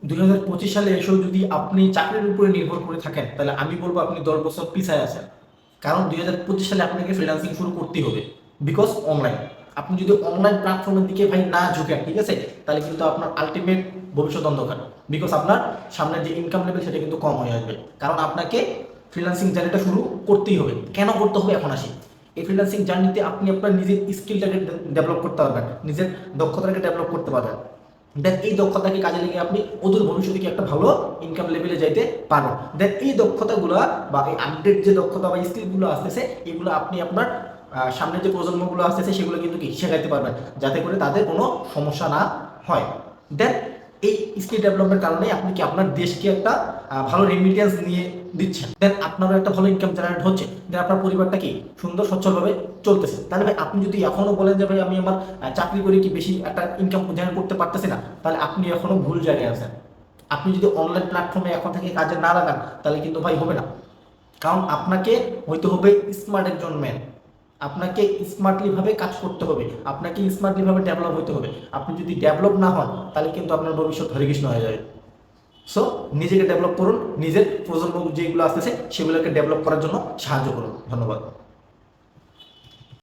2025 সালে এসেও যদি আপনি চাকরির উপরে নির্ভর করে থাকেন, তাহলে আমি বলবো আপনি 10 বছর পিছায় আছেন। কারণ 2025 সালে আপনাকে ফ্রিল্যান্সিং শুরু করতেই হবে, বিকজ অনলাইন। আপনি যদি অনলাইন প্ল্যাটফর্মের দিকে ভাই না ঝুঁকেন, ঠিক আছে, তাহলে কিন্তু আপনার আলটিমেট ভবিষ্যৎ অন্ধকার। বিকজ আপনার সামনের যে ইনকাম লেভেল সেটা কিন্তু কম হয়ে আসবে। কারণ আপনাকে ফ্রিল্যান্সিং জার্নিটা শুরু করতেই হবে। কেন করতে হবে এখন আসি। এই ফ্রিল্যান্সিং জার্নিতে আপনি আপনার নিজের স্কিলটাকে ডেভেলপ করতে পারবেন, নিজের দক্ষতাটাকে ডেভেলপ করতে পারবেন। দেন এই দক্ষতাকে কাজে লেগে আপনি অদূর ভবিষ্যতে কি একটা ভালো ইনকাম লেভেলে যাইতে পারবেন। দেন এই দক্ষতাগুলো বা এই আপডেট যে দক্ষতা বা স্কিলগুলো আসতেছে, এগুলো আপনি আপনার সামনে যে প্রজন্মগুলো আসতেছে সেগুলো কিন্তু কি শেখাইতে পারবেন, যাতে করে তাদের কোনো সমস্যা না হয়। দেন এই স্কিল ডেভেলপমেন্টের কারণে আপনি কি আপনার দেশকে একটা ভালো রেমিটেন্স নিয়ে দিচ্ছেন। দেন আপনারও একটা ভালো ইনকাম জেনারেট হচ্ছে। দেন আপনার পরিবারটা কি সুন্দর সচ্ছলভাবে চলতেছে। তাহলে ভাই আপনি যদি এখনো বলেন যে ভাই আমি আমার চাকরি করে কি বেশি একটা ইনকাম জেনারেট করতে পারতেছি না, তাহলে আপনি এখনো ভুল জায়গায় আছেন। আপনি যদি অনলাইন প্ল্যাটফর্মে এখন থেকে কাজে না লাগান, তাহলে কিন্তু ভাই হবে না। কারণ আপনাকে হইতে হবে স্মার্ট একজন ম্যান। আপনাকে স্মার্টলি ভাবে কাজ করতে হবে, আপনাকে স্মার্টলি ভাবে ডেভেলপ হতে হবে। আপনি যদি ডেভেলপ না হন, তাহলে কিন্তু আপনার ভবিষ্যৎ হরিকৃষ্ণ হয়ে যাবে। সো নিজেকে ডেভেলপ করুন, নিজের প্রজন্ম যেগুলো আসতেছে সেগুলোকে ডেভেলপ করার জন্য সাহায্য করুন। ধন্যবাদ।